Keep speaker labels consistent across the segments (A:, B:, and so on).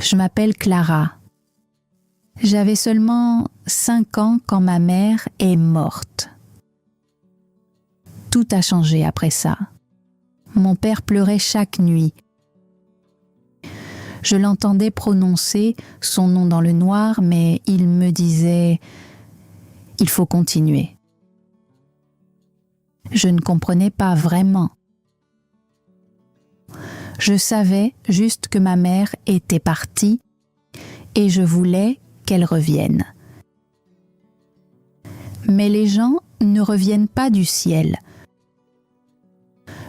A: Je m'appelle Clara. J'avais seulement 5 ans quand ma mère est morte. Tout a changé après ça. Mon père pleurait chaque nuit. Je l'entendais prononcer son nom dans le noir, mais il me disait « Il faut continuer ». Je ne comprenais pas vraiment. Je savais juste que ma mère était partie et je voulais qu'elle revienne. Mais les gens ne reviennent pas du ciel.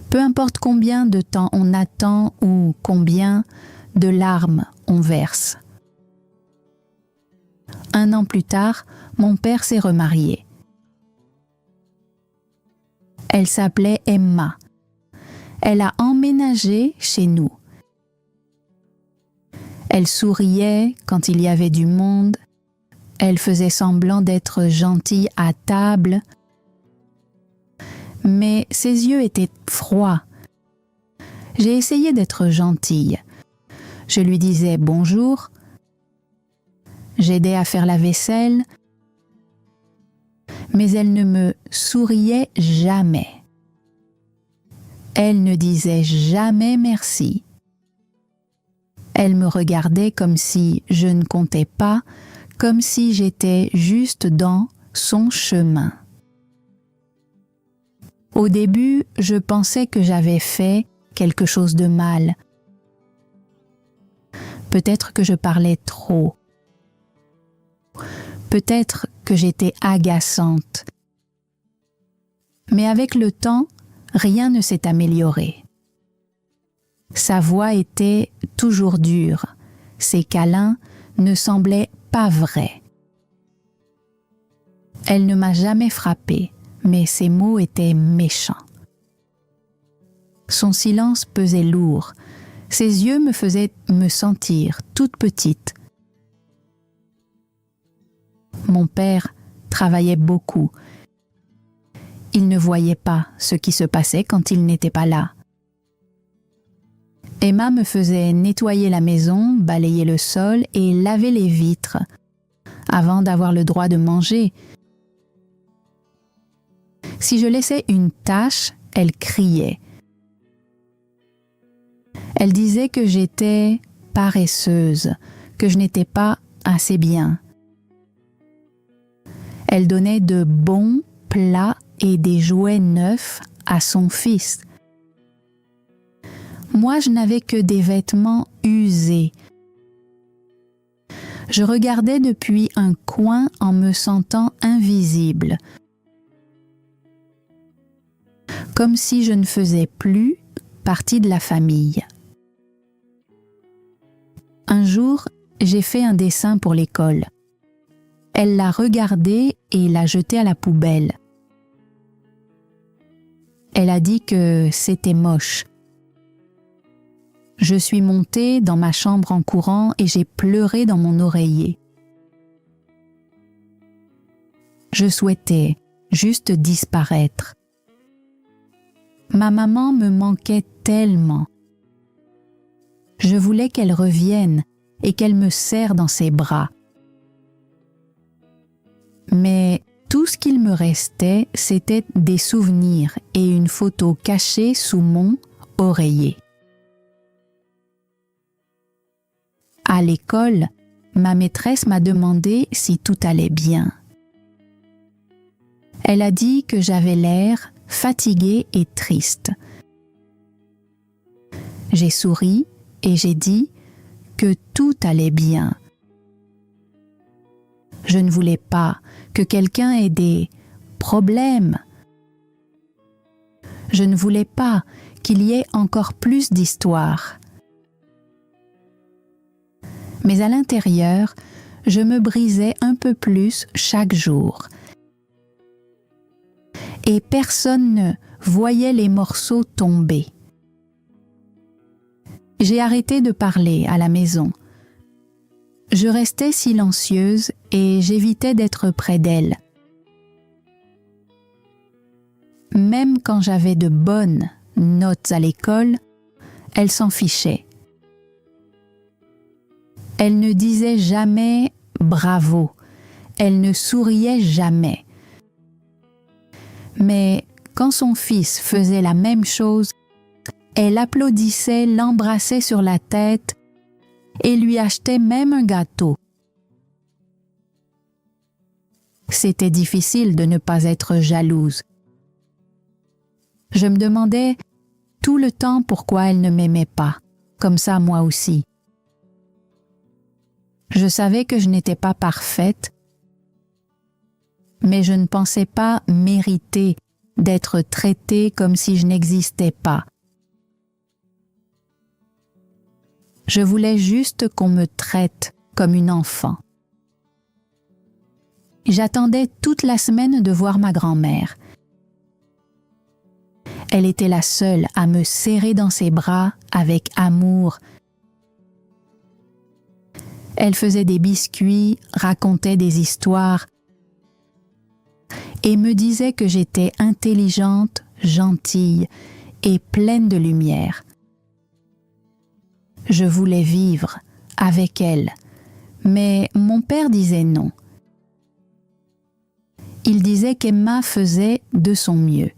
A: Peu importe combien de temps on attend ou combien de larmes on verse. 1 an plus tard, mon père s'est remarié. Elle s'appelait Emma. Elle a emménagé chez nous. Elle souriait quand il y avait du monde. Elle faisait semblant d'être gentille à table. Mais ses yeux étaient froids. J'ai essayé d'être gentille. Je lui disais bonjour. J'aidais à faire la vaisselle. Mais elle ne me souriait jamais. Elle ne disait jamais merci. Elle me regardait comme si je ne comptais pas, comme si j'étais juste dans son chemin. Au début, je pensais que j'avais fait quelque chose de mal. Peut-être que je parlais trop. Peut-être que j'étais agaçante. Mais avec le temps, rien ne s'est amélioré. Sa voix était toujours dure. Ses câlins ne semblaient pas vrais. Elle ne m'a jamais frappée, mais ses mots étaient méchants. Son silence pesait lourd. Ses yeux me faisaient me sentir toute petite. Mon père travaillait beaucoup. Il ne voyait pas ce qui se passait quand il n'était pas là. Emma me faisait nettoyer la maison, balayer le sol et laver les vitres avant d'avoir le droit de manger. Si je laissais une tache, elle criait. Elle disait que j'étais paresseuse, que je n'étais pas assez bien. Elle donnait de bons plats et des jouets neufs à son fils. Moi, je n'avais que des vêtements usés. Je regardais depuis un coin en me sentant invisible, comme si je ne faisais plus partie de la famille. Un jour, j'ai fait un dessin pour l'école. Elle l'a regardé et l'a jeté à la poubelle. Elle a dit que c'était moche. Je suis montée dans ma chambre en courant et j'ai pleuré dans mon oreiller. Je souhaitais juste disparaître. Ma maman me manquait tellement. Je voulais qu'elle revienne et qu'elle me serre dans ses bras. Mais tout ce qu'il me restait, c'était des souvenirs et une photo cachée sous mon oreiller. À l'école, ma maîtresse m'a demandé si tout allait bien. Elle a dit que j'avais l'air fatiguée et triste. J'ai souri et j'ai dit que tout allait bien. Je ne voulais pas que quelqu'un ait des problèmes. Je ne voulais pas qu'il y ait encore plus d'histoires. Mais à l'intérieur, je me brisais un peu plus chaque jour. Et personne ne voyait les morceaux tomber. J'ai arrêté de parler à la maison. Je restais silencieuse et j'évitais d'être près d'elle. Même quand j'avais de bonnes notes à l'école, elle s'en fichait. Elle ne disait jamais « bravo », elle ne souriait jamais. Mais quand son fils faisait la même chose, elle applaudissait, l'embrassait sur la tête et lui achetait même un gâteau. C'était difficile de ne pas être jalouse. Je me demandais tout le temps pourquoi elle ne m'aimait pas, comme ça moi aussi. Je savais que je n'étais pas parfaite, mais je ne pensais pas mériter d'être traitée comme si je n'existais pas. Je voulais juste qu'on me traite comme une enfant. J'attendais toute la semaine de voir ma grand-mère. Elle était la seule à me serrer dans ses bras avec amour. Elle faisait des biscuits, racontait des histoires et me disait que j'étais intelligente, gentille et pleine de lumière. Je voulais vivre avec elle, mais mon père disait non. Il disait qu'Emma faisait de son mieux.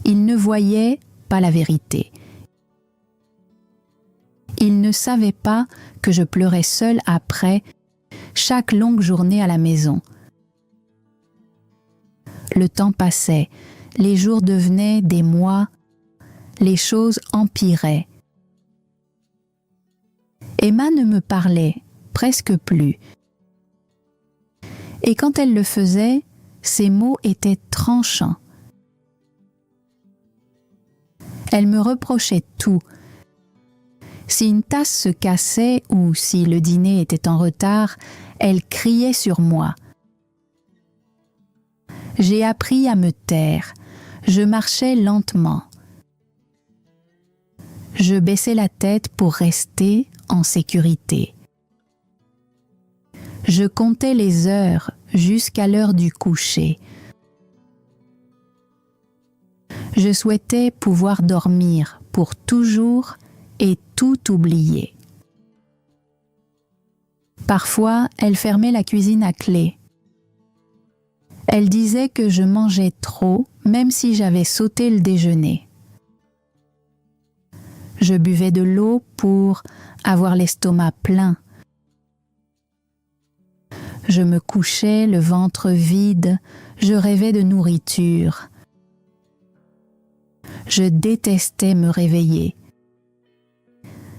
A: Il ne voyait pas la vérité. Il ne savait pas que je pleurais seule après chaque longue journée à la maison. Le temps passait, les jours devenaient des mois, les choses empiraient. Emma ne me parlait presque plus. Et quand elle le faisait, ses mots étaient tranchants. Elle me reprochait tout. Si une tasse se cassait ou si le dîner était en retard, elle criait sur moi. J'ai appris à me taire. Je marchais lentement. Je baissais la tête pour rester en sécurité. Je comptais les heures jusqu'à l'heure du coucher. Je souhaitais pouvoir dormir pour toujours et tout oublier. Parfois, elle fermait la cuisine à clé. Elle disait que je mangeais trop, même si j'avais sauté le déjeuner. Je buvais de l'eau pour avoir l'estomac plein. Je me couchais, le ventre vide, je rêvais de nourriture. Je détestais me réveiller.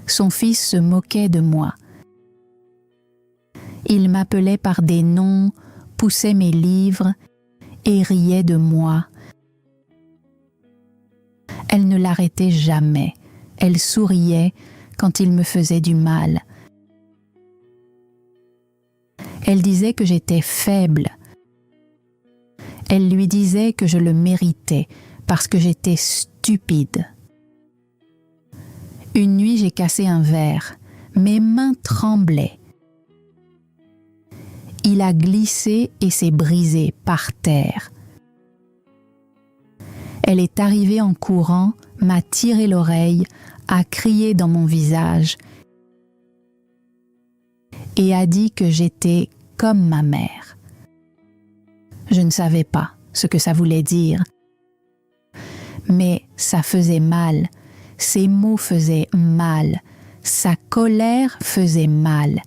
A: Son fils se moquait de moi. Il m'appelait par des noms, poussait mes livres et riait de moi. Elle ne l'arrêtait jamais. Elle souriait quand il me faisait du mal. Elle disait que j'étais faible. Elle lui disait que je le méritais parce que j'étais stupide. Une nuit, j'ai cassé un verre. Mes mains tremblaient. Il a glissé et s'est brisé par terre. Elle est arrivée en courant, m'a tiré l'oreille, a crié dans mon visage et a dit que j'étais comme ma mère. Je ne savais pas ce que ça voulait dire, mais ça faisait mal, ses mots faisaient mal, sa colère faisait mal.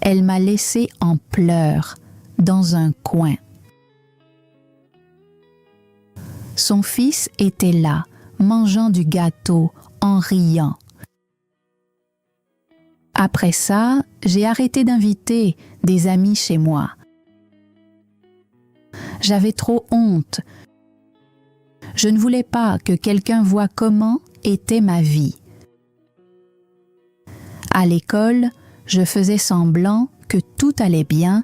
A: Elle m'a laissée en pleurs dans un coin. Son fils était là, mangeant du gâteau, en riant. Après ça, j'ai arrêté d'inviter des amis chez moi. J'avais trop honte. Je ne voulais pas que quelqu'un voie comment était ma vie. À l'école, je faisais semblant que tout allait bien,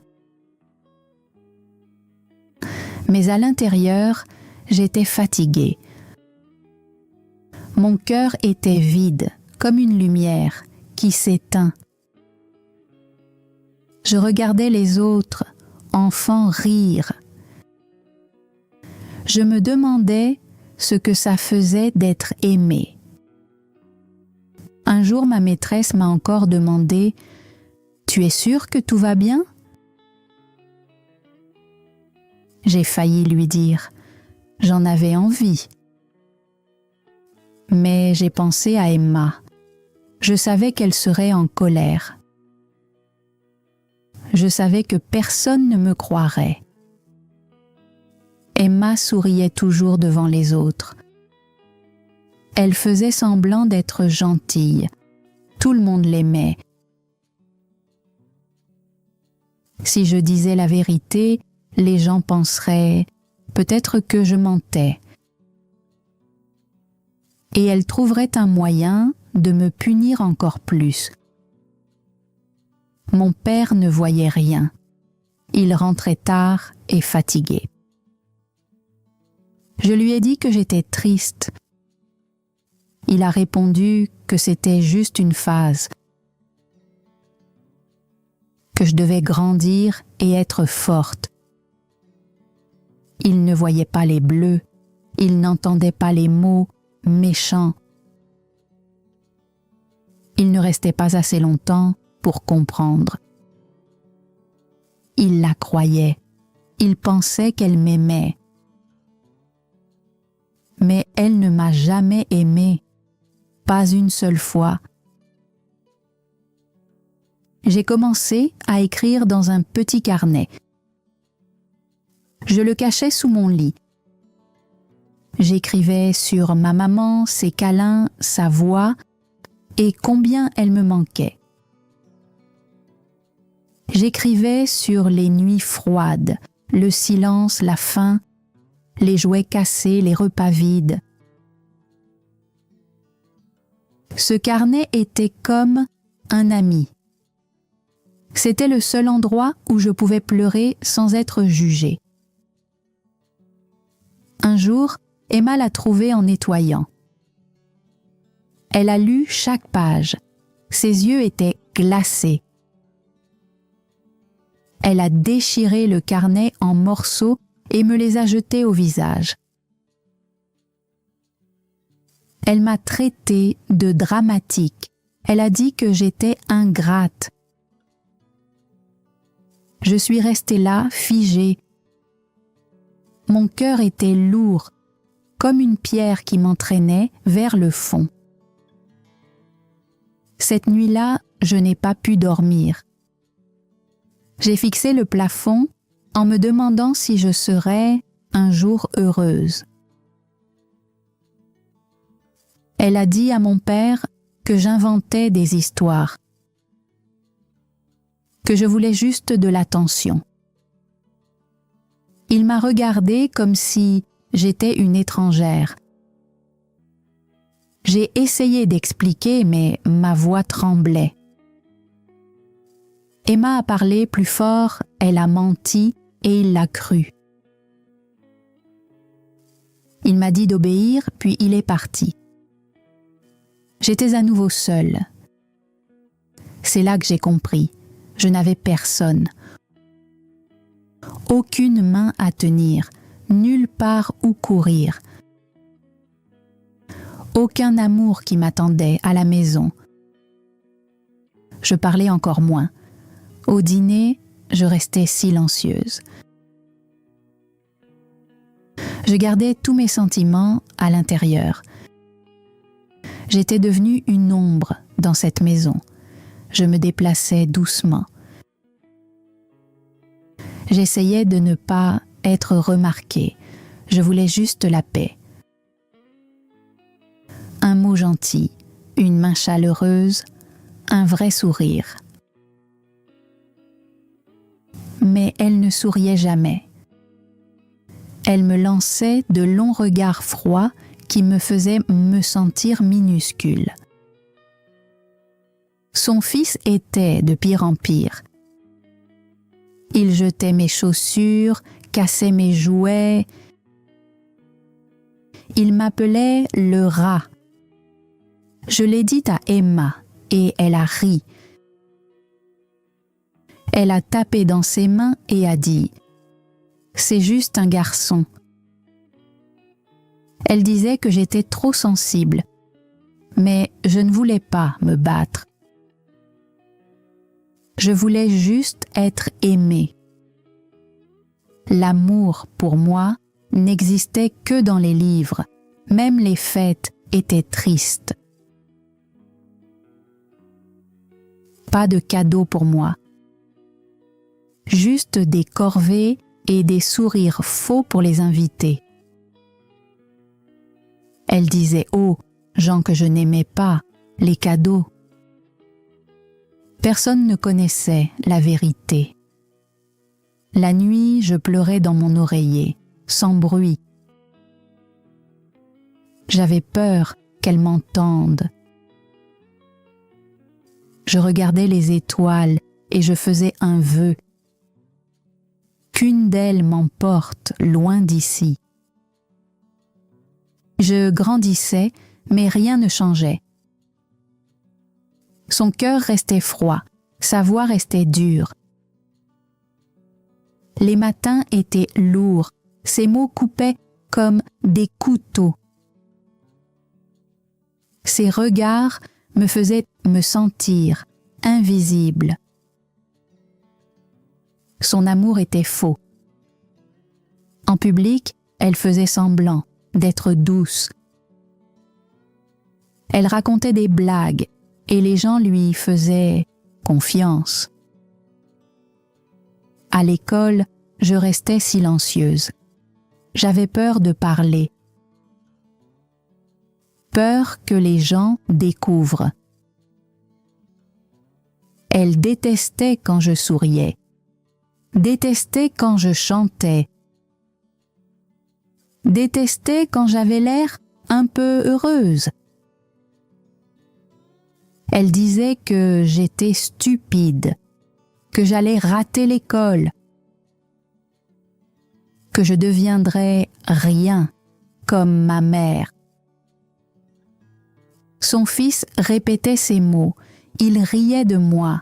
A: mais à l'intérieur, j'étais fatiguée. Mon cœur était vide, comme une lumière qui s'éteint. Je regardais les autres, enfants, rire. Je me demandais ce que ça faisait d'être aimée. Un Un jour, ma maîtresse m'a encore demandé « Tu es sûre que tout va bien ?» J'ai failli lui dire « J'en avais envie ». Mais j'ai pensé à Emma. Je savais qu'elle serait en colère. Je savais que personne ne me croirait. Emma souriait toujours devant les autres. Elle faisait semblant d'être gentille. Tout le monde l'aimait. Si je disais la vérité, les gens penseraient peut-être que je mentais. Et elle trouverait un moyen de me punir encore plus. Mon père ne voyait rien. Il rentrait tard et fatigué. Je lui ai dit que j'étais triste. Il a répondu que c'était juste une phase, que je devais grandir et être forte. Il ne voyait pas les bleus, il n'entendait pas les mots méchants. Il ne restait pas assez longtemps pour comprendre. Il la croyait, il pensait qu'elle m'aimait. Mais elle ne m'a jamais aimé, pas une seule fois. J'ai commencé à écrire dans un petit carnet. Je le cachais sous mon lit. J'écrivais sur ma maman, ses câlins, sa voix et combien elle me manquait. J'écrivais sur les nuits froides, le silence, la faim, les jouets cassés, les repas vides. Ce carnet était comme un ami. C'était le seul endroit où je pouvais pleurer sans être jugée. Un jour, Emma l'a trouvé en nettoyant. Elle a lu chaque page. Ses yeux étaient glacés. Elle a déchiré le carnet en morceaux et me les a jetés au visage. Elle m'a traitée de dramatique. Elle a dit que j'étais ingrate. Je suis restée là, figée. Mon cœur était lourd, comme une pierre qui m'entraînait vers le fond. Cette nuit-là, je n'ai pas pu dormir. J'ai fixé le plafond en me demandant si je serais un jour heureuse. Elle a dit à mon père que j'inventais des histoires, que je voulais juste de l'attention. Il m'a regardée comme si j'étais une étrangère. J'ai essayé d'expliquer, mais ma voix tremblait. Emma a parlé plus fort, elle a menti et il l'a cru. Il m'a dit d'obéir, puis il est parti. J'étais à nouveau seule. C'est là que j'ai compris. Je n'avais personne. Aucune main à tenir, nulle part où courir. Aucun amour qui m'attendait à la maison. Je parlais encore moins. Au dîner, je restais silencieuse. Je gardais tous mes sentiments à l'intérieur. J'étais devenue une ombre dans cette maison. Je me déplaçais doucement. J'essayais de ne pas être remarquée. Je voulais juste la paix. Un mot gentil, une main chaleureuse, un vrai sourire. Mais elle ne souriait jamais. Elle me lançait de longs regards froids qui me faisaient me sentir minuscule. Son fils était de pire en pire. Il jetait mes chaussures, cassait mes jouets. Il m'appelait le rat. Je l'ai dit à Emma et elle a ri. Elle a tapé dans ses mains et a dit « C'est juste un garçon ». Elle disait que j'étais trop sensible, mais je ne voulais pas me battre. Je voulais juste être aimée. L'amour, pour moi, n'existait que dans les livres. Même les fêtes étaient tristes. Pas de cadeaux pour moi. Juste des corvées et des sourires faux pour les invités. Elle disait « Oh, gens que je n'aimais pas, les cadeaux ». Personne ne connaissait la vérité. La nuit, je pleurais dans mon oreiller, sans bruit. J'avais peur qu'elle m'entende. Je regardais les étoiles et je faisais un vœu. Qu'une d'elles m'emporte loin d'ici. Je grandissais, mais rien ne changeait. Son cœur restait froid, sa voix restait dure. Les matins étaient lourds, ses mots coupaient comme des couteaux. Ses regards me faisaient me sentir invisible. Son amour était faux. En public, elle faisait semblant d'être douce. Elle racontait des blagues et les gens lui faisaient confiance. À l'école, je restais silencieuse. J'avais peur de parler. Peur que les gens découvrent. Elle détestait quand je souriais. Détestait quand je chantais. Détestait quand j'avais l'air un peu heureuse. Elle disait que j'étais stupide, que j'allais rater l'école, que je deviendrais rien comme ma mère. Son fils répétait ces mots, il riait de moi.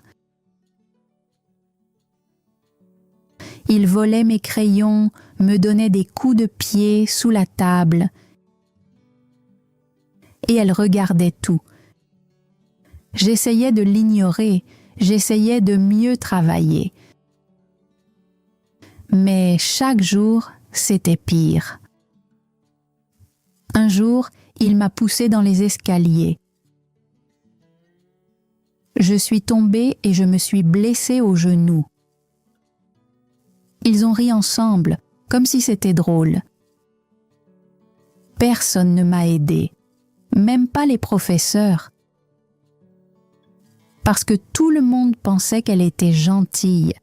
A: Il volait mes crayons, me donnait des coups de pied sous la table. Et elle regardait tout. J'essayais de l'ignorer, j'essayais de mieux travailler. Mais chaque jour, c'était pire. Un jour, il m'a poussée dans les escaliers. Je suis tombée et je me suis blessée au genou. Ils ont ri ensemble, comme si c'était drôle. Personne ne m'a aidée, même pas les professeurs. Parce que tout le monde pensait qu'elle était gentille.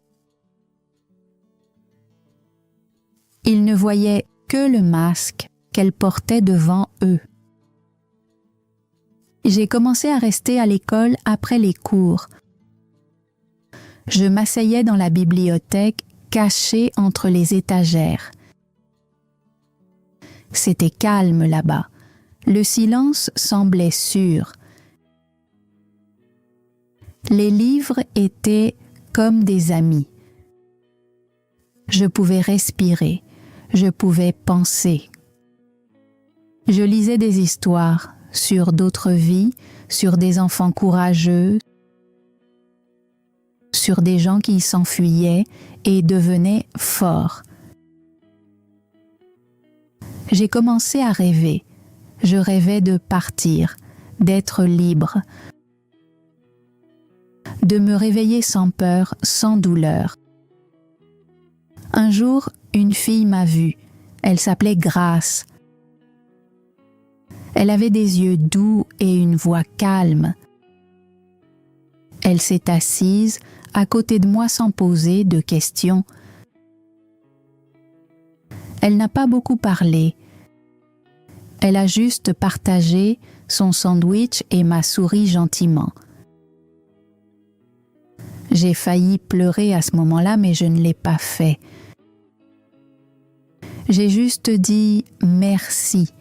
A: Ils ne voyaient que le masque qu'elle portait devant eux. J'ai commencé à rester à l'école après les cours. Je m'asseyais dans la bibliothèque, cachée entre les étagères. C'était calme là-bas. Le silence semblait sûr. Les livres étaient comme des amis. Je pouvais respirer, je pouvais penser. Je lisais des histoires sur d'autres vies, sur des enfants courageux, sur des gens qui s'enfuyaient et devenaient forts. J'ai commencé à rêver. Je rêvais de partir, d'être libre, de me réveiller sans peur, sans douleur. Un jour, une fille m'a vue. Elle s'appelait Grâce. Elle avait des yeux doux et une voix calme. Elle s'est assise à côté de moi sans poser de questions. Elle n'a pas beaucoup parlé. Elle a juste partagé son sandwich et m'a souri gentiment. J'ai failli pleurer à ce moment-là, mais je ne l'ai pas fait. J'ai juste dit merci.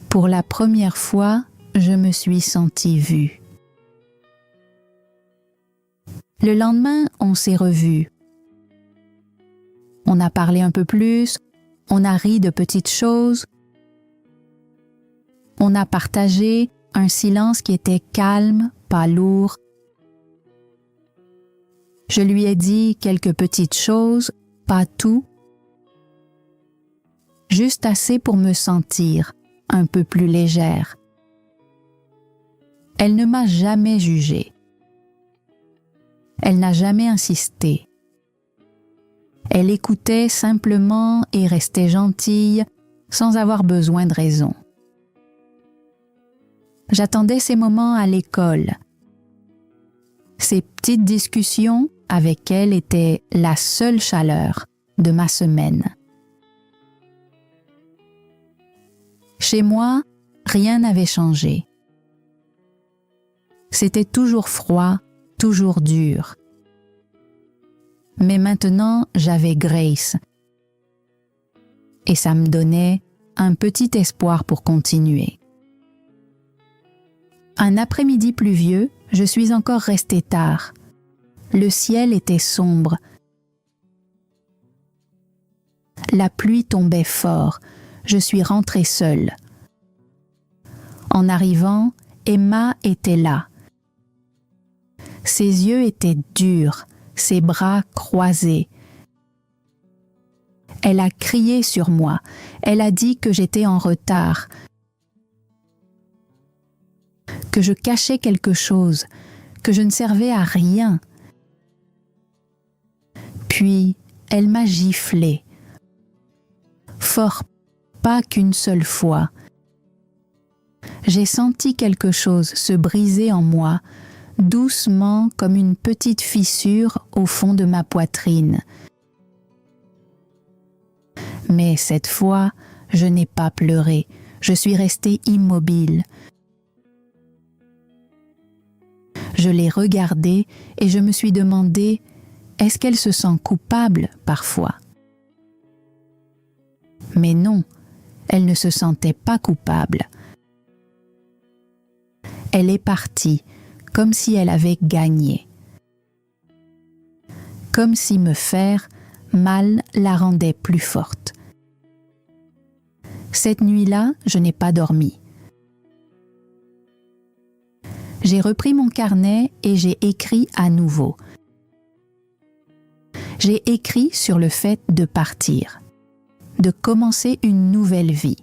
A: Pour la première fois, je me suis sentie vue. Le lendemain, on s'est revus. On a parlé un peu plus, on a ri de petites choses, on a partagé, un silence qui était calme, pas lourd. Je lui ai dit quelques petites choses, pas tout, juste assez pour me sentir un peu plus légère. Elle ne m'a jamais jugée. Elle n'a jamais insisté. Elle écoutait simplement et restait gentille, sans avoir besoin de raison. J'attendais ces moments à l'école. Ces petites discussions avec elle étaient la seule chaleur de ma semaine. Chez moi, rien n'avait changé. C'était toujours froid, toujours dur. Mais maintenant, j'avais Grace. Et ça me donnait un petit espoir pour continuer. Un après-midi pluvieux, je suis encore restée tard. Le ciel était sombre. La pluie tombait fort. Je suis rentrée seule. En arrivant, Emma était là. Ses yeux étaient durs, ses bras croisés. Elle a crié sur moi. Elle a dit que j'étais en retard, que je cachais quelque chose, que je ne servais à rien. Puis, elle m'a giflé. Fort, pas qu'une seule fois. J'ai senti quelque chose se briser en moi, doucement comme une petite fissure au fond de ma poitrine. Mais cette fois, je n'ai pas pleuré. Je suis restée immobile. Je l'ai regardée et je me suis demandé, est-ce qu'elle se sent coupable parfois? Mais non, elle ne se sentait pas coupable. Elle est partie, comme si elle avait gagné. Comme si me faire mal la rendait plus forte. Cette nuit-là, je n'ai pas dormi. J'ai repris mon carnet et j'ai écrit à nouveau. J'ai écrit sur le fait de partir, de commencer une nouvelle vie.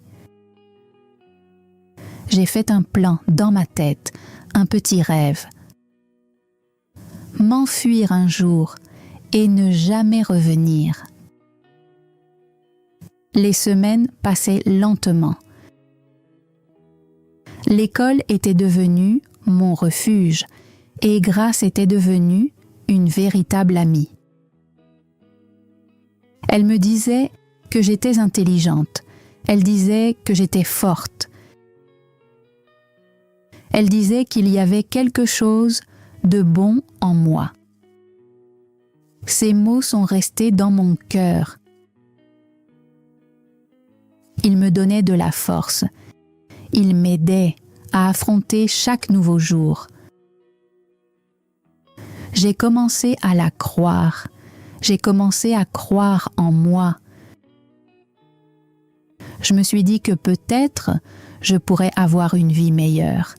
A: J'ai fait un plan dans ma tête, un petit rêve. M'enfuir un jour et ne jamais revenir. Les semaines passaient lentement. L'école était devenue mon refuge et Grace était devenue une véritable amie. Elle me disait que j'étais intelligente. Elle disait que j'étais forte. Elle disait qu'il y avait quelque chose de bon en moi. Ces mots sont restés dans mon cœur. Ils me donnaient de la force. Ils m'aidaient à affronter chaque nouveau jour. J'ai commencé à la croire. J'ai commencé à croire en moi. Je me suis dit que peut-être je pourrais avoir une vie meilleure.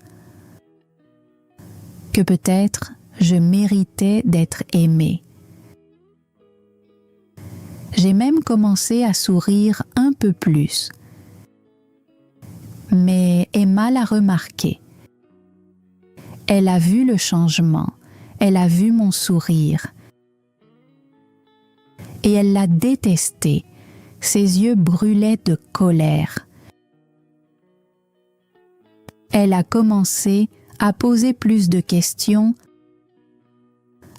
A: Que peut-être je méritais d'être aimée. J'ai même commencé à sourire un peu plus. Mais Emma l'a remarqué. Elle a vu le changement, elle a vu mon sourire. Et elle l'a détesté. Ses yeux brûlaient de colère. Elle a commencé à poser plus de questions,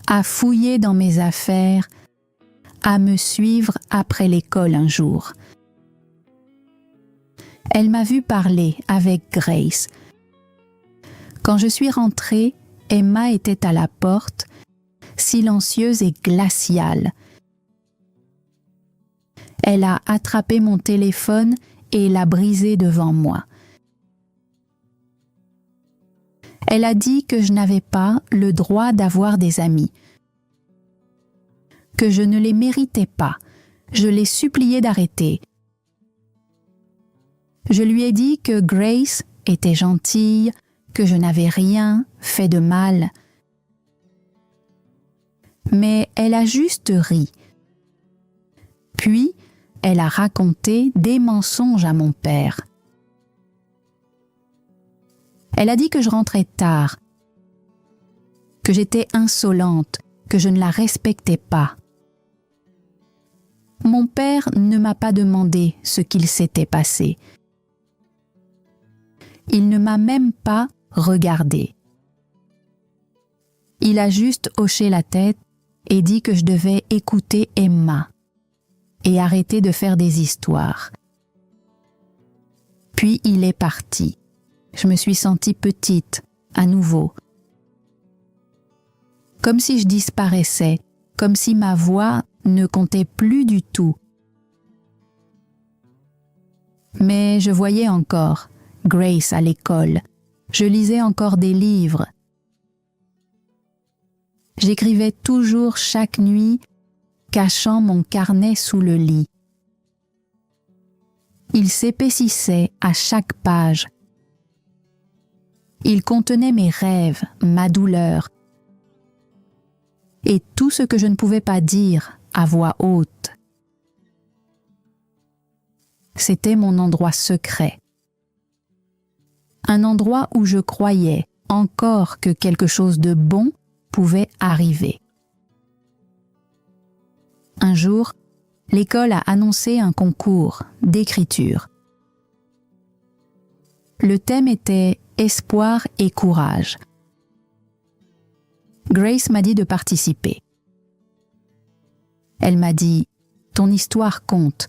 A: à fouiller dans mes affaires, à me suivre après l'école un jour. Elle m'a vu parler avec Grace. Quand je suis rentrée, Emma était à la porte, silencieuse et glaciale. Elle a attrapé mon téléphone et l'a brisé devant moi. Elle a dit que je n'avais pas le droit d'avoir des amis, que je ne les méritais pas. Je l'ai suppliée d'arrêter. Je lui ai dit que Grace était gentille, que je n'avais rien fait de mal. Mais elle a juste ri. Puis, elle a raconté des mensonges à mon père. Elle a dit que je rentrais tard, que j'étais insolente, que je ne la respectais pas. Mon père ne m'a pas demandé ce qu'il s'était passé. Il ne m'a même pas regardé. Il a juste hoché la tête et dit que je devais écouter Emma et arrêter de faire des histoires. Puis il est parti. Je me suis sentie petite, à nouveau. Comme si je disparaissais, comme si ma voix ne comptait plus du tout. Mais je voyais encore Grace à l'école. Je lisais encore des livres. J'écrivais toujours chaque nuit, cachant mon carnet sous le lit. Il s'épaississait à chaque page. Il contenait mes rêves, ma douleur, et tout ce que je ne pouvais pas dire à voix haute. C'était mon endroit secret. Un endroit où je croyais encore que quelque chose de bon pouvait arriver. Un jour, l'école a annoncé un concours d'écriture. Le thème était espoir et courage. Grace m'a dit de participer. Elle m'a dit « Ton histoire compte ».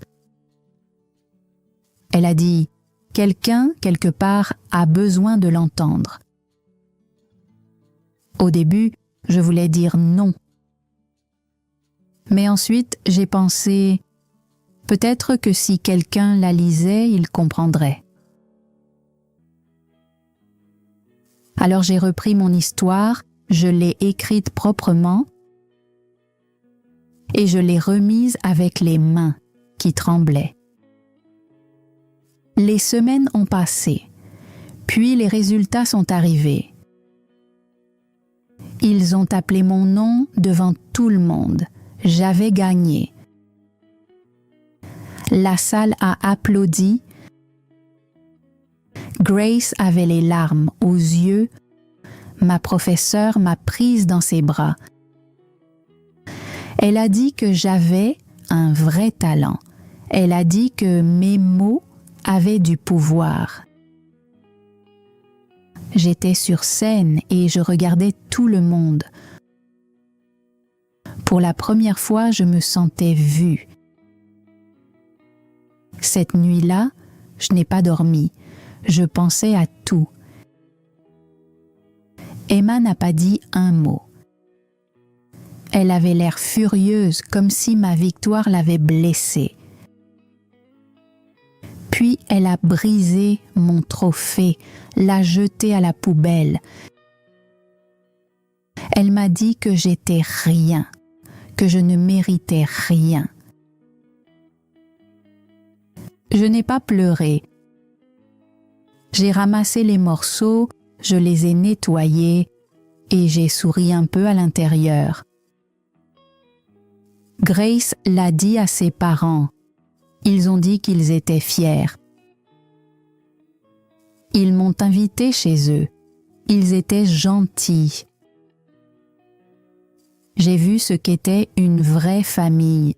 A: Elle a dit « Quelqu'un, quelque part, a besoin de l'entendre ». Au début, je voulais dire non. Mais ensuite, j'ai pensé « Peut-être que si quelqu'un la lisait, il comprendrait ». Alors j'ai repris mon histoire, je l'ai écrite proprement et je l'ai remise avec les mains qui tremblaient. Les semaines ont passé, puis les résultats sont arrivés. Ils ont appelé mon nom devant tout le monde. J'avais gagné. La salle a applaudi. Grace avait les larmes aux yeux. Ma professeure m'a prise dans ses bras. Elle a dit que j'avais un vrai talent. Elle a dit que mes mots avaient du pouvoir. J'étais sur scène et je regardais tout le monde. Pour la première fois, je me sentais vue. Cette nuit-là, je n'ai pas dormi. Je pensais à tout. Emma n'a pas dit un mot. Elle avait l'air furieuse, comme si ma victoire l'avait blessée. Puis elle a brisé mon trophée, l'a jeté à la poubelle. Elle m'a dit que j'étais rien, que je ne méritais rien. Je n'ai pas pleuré. J'ai ramassé les morceaux, je les ai nettoyés et j'ai souri un peu à l'intérieur. Grace l'a dit à ses parents. Ils ont dit qu'ils étaient fiers. Ils m'ont invité chez eux. Ils étaient gentils. J'ai vu ce qu'était une vraie famille.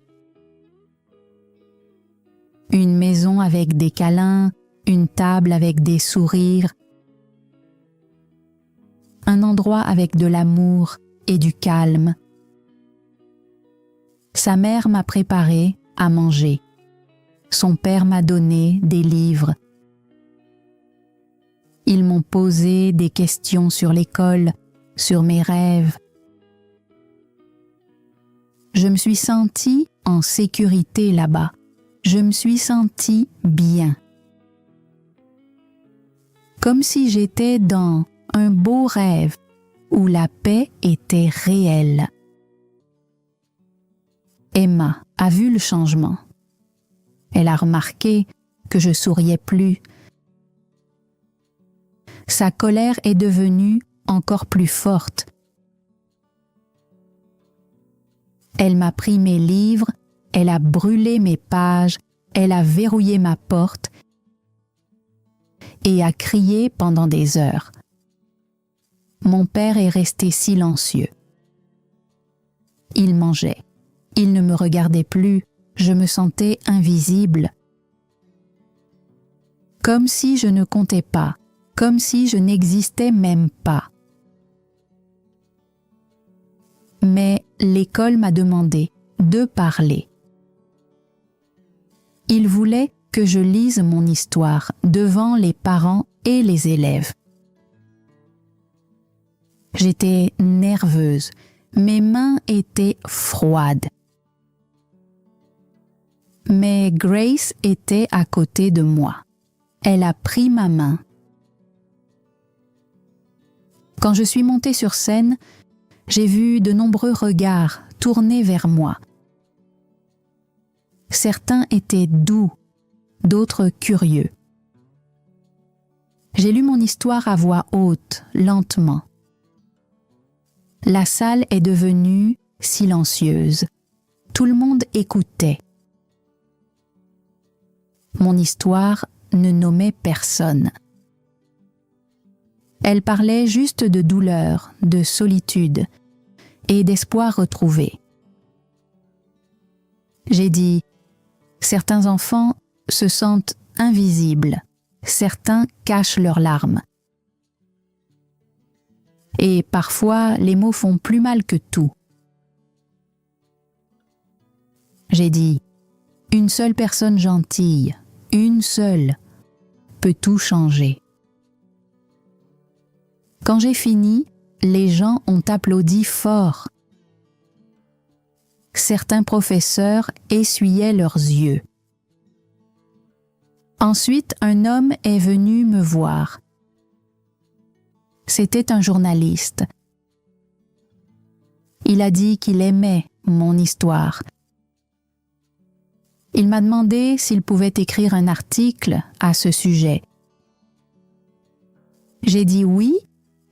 A: Une maison avec des câlins, une table avec des sourires, un endroit avec de l'amour et du calme. Sa mère m'a préparé à manger. Son père m'a donné des livres. Ils m'ont posé des questions sur l'école, sur mes rêves. Je me suis sentie en sécurité là-bas. Je me suis sentie bien. Comme si j'étais dans un beau rêve où la paix était réelle. Emma a vu le changement. Elle a remarqué que je souriais plus. sa colère est devenue encore plus forte. Elle m'a pris mes livres, elle a brûlé mes pages, elle a verrouillé ma porte et a crié pendant des heures. Mon père est resté silencieux. Il mangeait. Il ne me regardait plus. Je me sentais invisible. Comme si je ne comptais pas, comme si je n'existais même pas. Mais l'école m'a demandé de parler. Il voulait que je lise mon histoire devant les parents et les élèves. J'étais nerveuse, mes mains étaient froides. Mais Grace était à côté de moi. Elle a pris ma main. Quand je suis montée sur scène, j'ai vu de nombreux regards tournés vers moi. Certains étaient doux, d'autres curieux. J'ai lu mon histoire à voix haute, lentement. La salle est devenue silencieuse. Tout le monde écoutait. Mon histoire ne nommait personne. Elle parlait juste de douleur, de solitude et d'espoir retrouvé. J'ai dit, certains enfants se sentent invisibles, certains cachent leurs larmes. Et parfois, les mots font plus mal que tout. J'ai dit, une seule personne gentille, une seule, peut tout changer. Quand j'ai fini, les gens ont applaudi fort. Certains professeurs essuyaient leurs yeux. Ensuite, un homme est venu me voir. C'était un journaliste. Il a dit qu'il aimait mon histoire. Il m'a demandé s'il pouvait écrire un article à ce sujet. J'ai dit oui,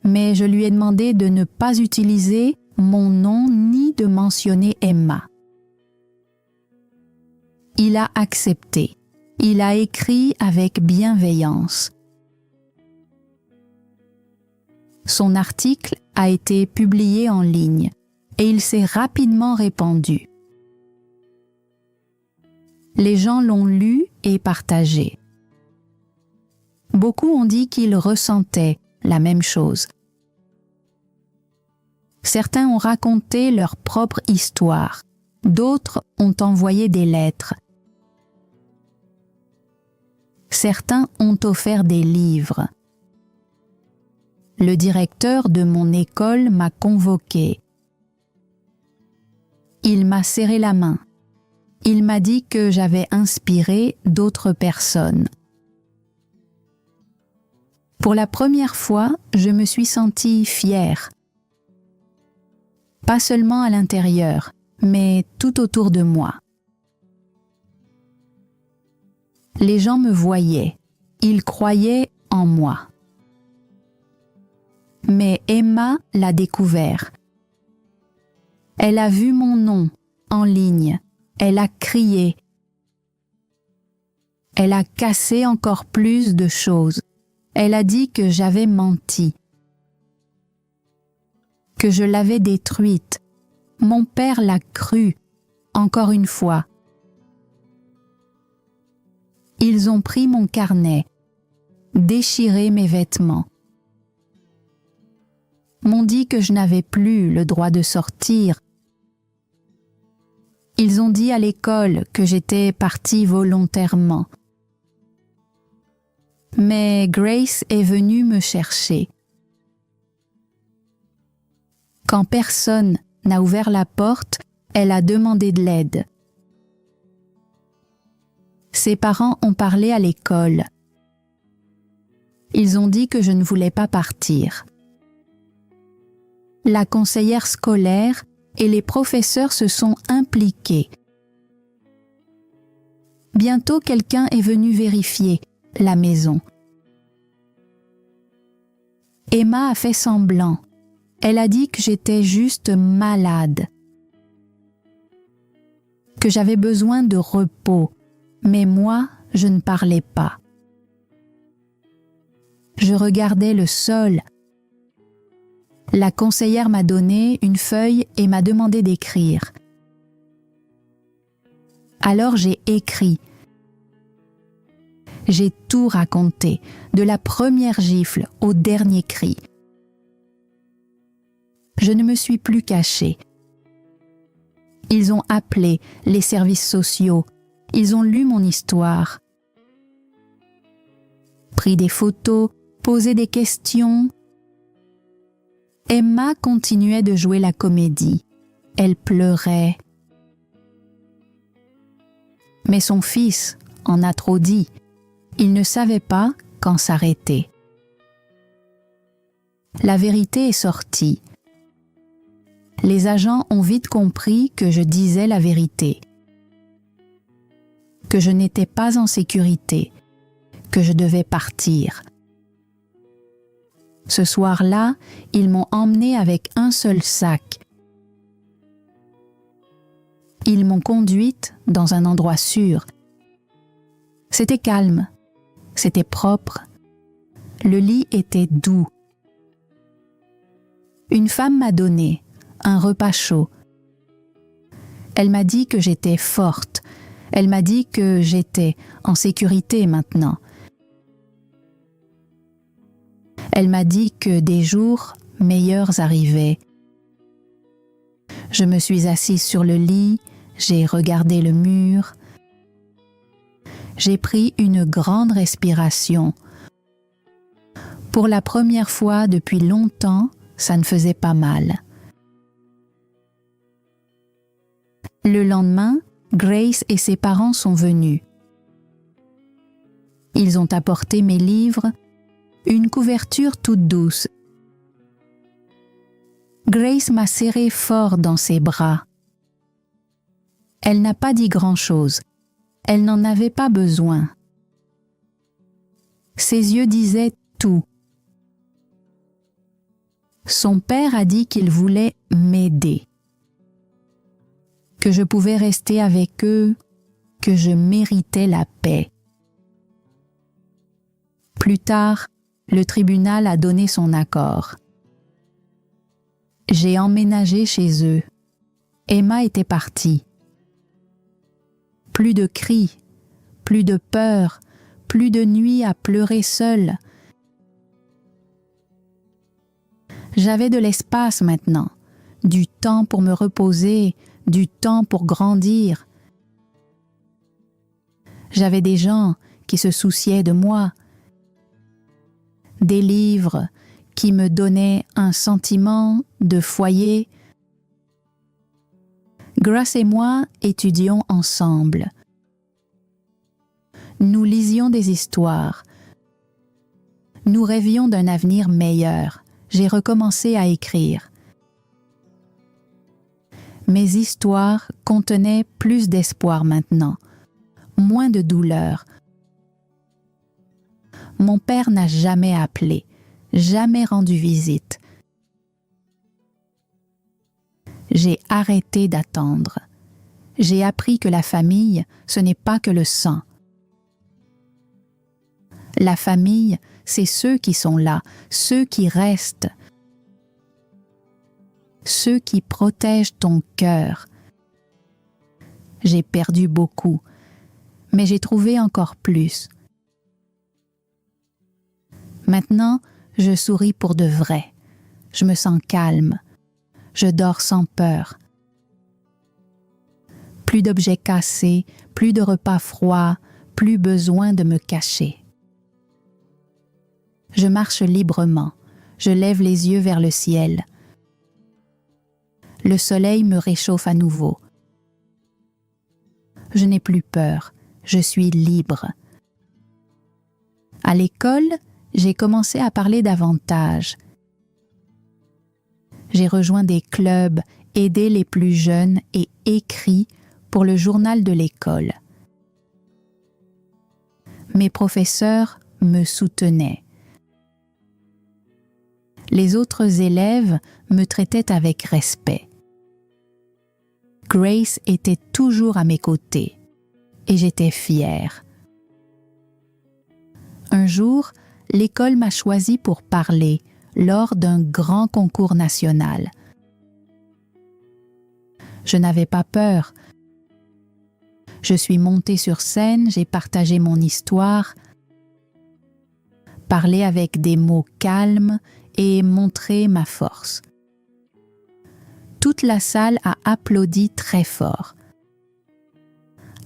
A: mais je lui ai demandé de ne pas utiliser mon nom ni de mentionner Emma. Il a accepté. Il a écrit avec bienveillance. Son article a été publié en ligne et il s'est rapidement répandu. Les gens l'ont lu et partagé. Beaucoup ont dit qu'ils ressentaient la même chose. Certains ont raconté leur propre histoire, d'autres ont envoyé des lettres. Certains ont offert des livres. Le directeur de mon école m'a convoqué. Il m'a serré la main. Il m'a dit que j'avais inspiré d'autres personnes. Pour la première fois, je me suis sentie fière. Pas seulement à l'intérieur, mais tout autour de moi. Les gens me voyaient, ils croyaient en moi. Mais Emma l'a découvert. Elle a vu mon nom en ligne, elle a crié. Elle a cassé encore plus de choses. Elle a dit que j'avais menti, que je l'avais détruite. Mon père l'a cru, encore une fois. Ils ont pris mon carnet, déchiré mes vêtements, m'ont dit que je n'avais plus le droit de sortir. Ils ont dit à l'école que j'étais partie volontairement. Mais Grace est venue me chercher. Quand personne n'a ouvert la porte, elle a demandé de l'aide. Ses parents ont parlé à l'école. Ils ont dit que je ne voulais pas partir. La conseillère scolaire et les professeurs se sont impliqués. Bientôt, quelqu'un est venu vérifier la maison. Emma a fait semblant. Elle a dit que j'étais juste malade, que j'avais besoin de repos, mais moi, je ne parlais pas. Je regardais le sol. La conseillère m'a donné une feuille et m'a demandé d'écrire. Alors j'ai écrit. J'ai tout raconté, de la première gifle au dernier cri. Je ne me suis plus cachée. Ils ont appelé les services sociaux. Ils ont lu mon histoire, pris des photos, posé des questions. Emma continuait de jouer la comédie. Elle pleurait. Mais son fils en a trop dit. Il ne savait pas quand s'arrêter. La vérité est sortie. Les agents ont vite compris que je disais la vérité, que je n'étais pas en sécurité, que je devais partir. Ce soir-là, ils m'ont emmenée avec un seul sac. Ils m'ont conduite dans un endroit sûr. C'était calme, c'était propre, le lit était doux. Une femme m'a donné un repas chaud. Elle m'a dit que j'étais forte, elle m'a dit que j'étais en sécurité maintenant. Elle m'a dit que des jours meilleurs arrivaient. Je me suis assise sur le lit, j'ai regardé le mur. J'ai pris une grande respiration. Pour la première fois depuis longtemps, ça ne faisait pas mal. Le lendemain, Grace et ses parents sont venus. Ils ont apporté mes livres, une couverture toute douce. Grace m'a serré fort dans ses bras. Elle n'a pas dit grand-chose. Elle n'en avait pas besoin. Ses yeux disaient tout. Son père a dit qu'il voulait m'aider, que je pouvais rester avec eux, que je méritais la paix. Plus tard, le tribunal a donné son accord. J'ai emménagé chez eux. Emma était partie. Plus de cris, plus de peur, plus de nuits à pleurer seule. J'avais de l'espace maintenant, du temps pour me reposer, du temps pour grandir. J'avais des gens qui se souciaient de moi, des livres qui me donnaient un sentiment de foyer. Grace et moi étudions ensemble. Nous lisions des histoires. Nous rêvions d'un avenir meilleur. J'ai recommencé à écrire. Mes histoires contenaient plus d'espoir maintenant, moins de douleur. Mon père n'a jamais appelé, jamais rendu visite. J'ai arrêté d'attendre. J'ai appris que la famille, ce n'est pas que le sang. La famille, c'est ceux qui sont là, ceux qui restent, ceux qui protègent ton cœur. J'ai perdu beaucoup, mais j'ai trouvé encore plus. Maintenant, je souris pour de vrai. Je me sens calme. Je dors sans peur. Plus d'objets cassés, plus de repas froids, plus besoin de me cacher. Je marche librement. Je lève les yeux vers le ciel. Le soleil me réchauffe à nouveau. Je n'ai plus peur. Je suis libre. À l'école, j'ai commencé à parler davantage. J'ai rejoint des clubs, aidé les plus jeunes et écrit pour le journal de l'école. Mes professeurs me soutenaient. Les autres élèves me traitaient avec respect. Grace était toujours à mes côtés et j'étais fière. Un jour, l'école m'a choisi pour parler lors d'un grand concours national. Je n'avais pas peur. Je suis montée sur scène, j'ai partagé mon histoire, parlé avec des mots calmes et montré ma force. Toute la salle a applaudi très fort.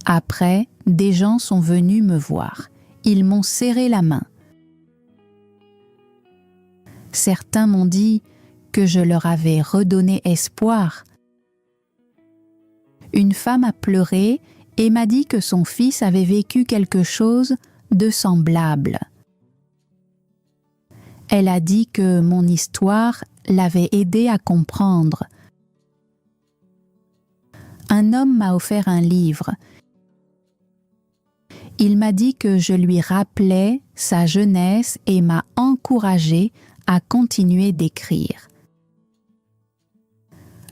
A: Après, des gens sont venus me voir. Ils m'ont serré la main. Certains m'ont dit que je leur avais redonné espoir. Une femme a pleuré et m'a dit que son fils avait vécu quelque chose de semblable. Elle a dit que mon histoire l'avait aidé à comprendre. Un homme m'a offert un livre. Il m'a dit que je lui rappelais sa jeunesse et m'a encouragé à continuer d'écrire.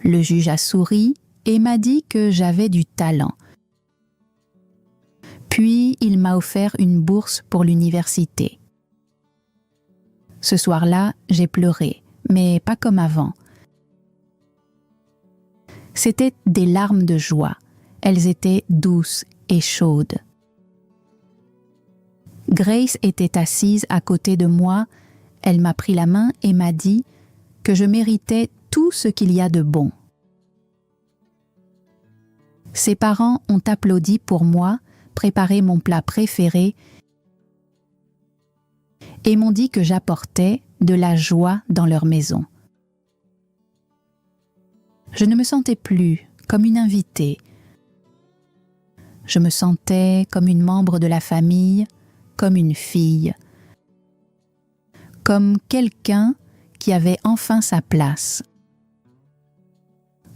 A: Le juge a souri et m'a dit que j'avais du talent. Puis il m'a offert une bourse pour l'université. Ce soir-là, j'ai pleuré, mais pas comme avant. C'étaient des larmes de joie. Elles étaient douces et chaudes. Grace était assise à côté de moi. Elle m'a pris la main et m'a dit que je méritais tout ce qu'il y a de bon. Ses parents ont applaudi pour moi, préparé mon plat préféré et m'ont dit que j'apportais de la joie dans leur maison. Je ne me sentais plus comme une invitée. Je me sentais comme une membre de la famille, comme une fille, comme quelqu'un qui avait enfin sa place.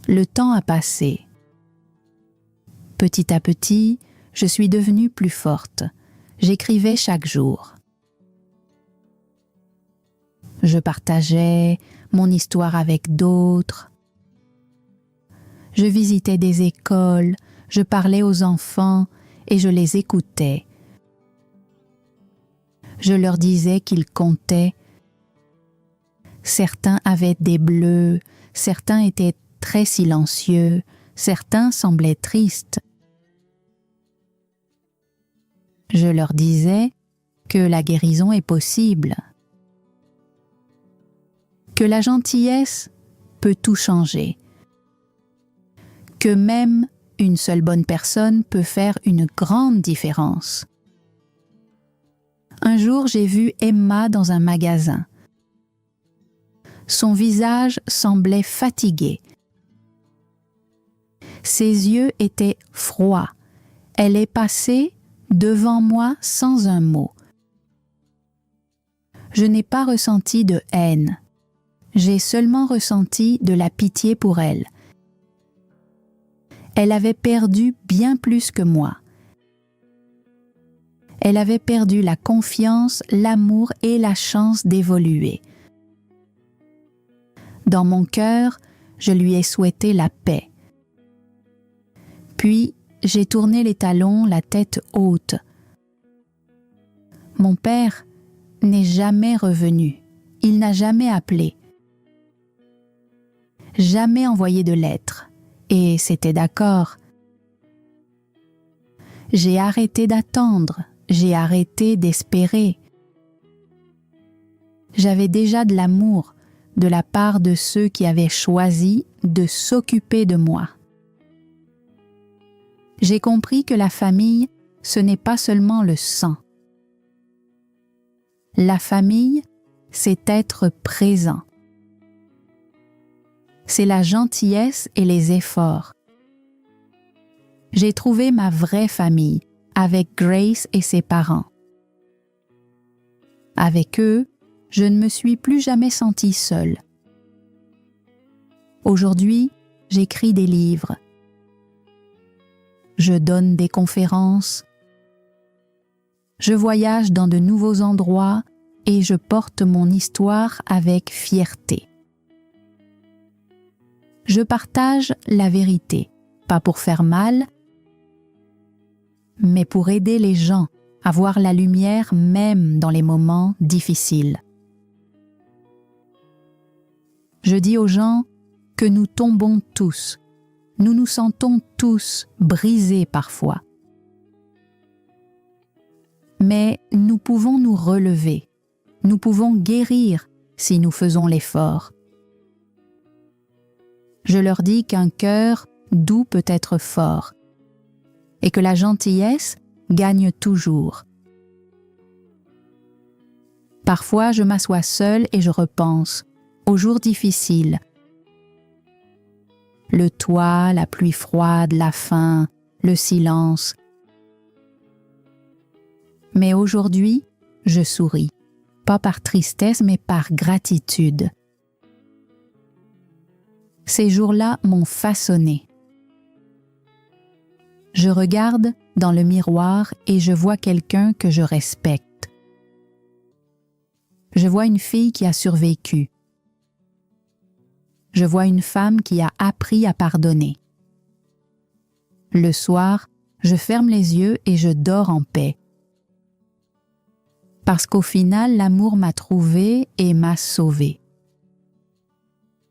A: Le temps a passé. Petit à petit, je suis devenue plus forte. J'écrivais chaque jour. Je partageais mon histoire avec d'autres. Je visitais des écoles, je parlais aux enfants et je les écoutais. Je leur disais qu'ils comptaient. Certains avaient des bleus, certains étaient très silencieux, certains semblaient tristes. Je leur disais que la guérison est possible, que la gentillesse peut tout changer, que même une seule bonne personne peut faire une grande différence. Un jour, j'ai vu Emma dans un magasin. Son visage semblait fatigué. Ses yeux étaient froids. Elle est passée devant moi sans un mot. Je n'ai pas ressenti de haine. J'ai seulement ressenti de la pitié pour elle. Elle avait perdu bien plus que moi. Elle avait perdu la confiance, l'amour et la chance d'évoluer. Dans mon cœur, je lui ai souhaité la paix. Puis, j'ai tourné les talons, la tête haute. Mon père n'est jamais revenu. Il n'a jamais appelé. Jamais envoyé de lettres. Et c'était d'accord. J'ai arrêté d'attendre. J'ai arrêté d'espérer. J'avais déjà de l'amour de la part de ceux qui avaient choisi de s'occuper de moi. J'ai compris que la famille, ce n'est pas seulement le sang. La famille, c'est être présent. C'est la gentillesse et les efforts. J'ai trouvé ma vraie famille avec Grace et ses parents. Avec eux, je ne me suis plus jamais sentie seule. Aujourd'hui, j'écris des livres. Je donne des conférences. Je voyage dans de nouveaux endroits et je porte mon histoire avec fierté. Je partage la vérité, pas pour faire mal, mais pour aider les gens à voir la lumière même dans les moments difficiles. Je dis aux gens que nous tombons tous, nous nous sentons tous brisés parfois. Mais nous pouvons nous relever, nous pouvons guérir si nous faisons l'effort. Je leur dis qu'un cœur doux peut être fort et que la gentillesse gagne toujours. Parfois, je m'assois seule et je repense aux jours difficiles. Le toit, la pluie froide, la faim, le silence. Mais aujourd'hui, je souris, pas par tristesse, mais par gratitude. Ces jours-là m'ont façonné. Je regarde dans le miroir et je vois quelqu'un que je respecte. Je vois une fille qui a survécu. Je vois une femme qui a appris à pardonner. Le soir, je ferme les yeux et je dors en paix. Parce qu'au final, l'amour m'a trouvée et m'a sauvée.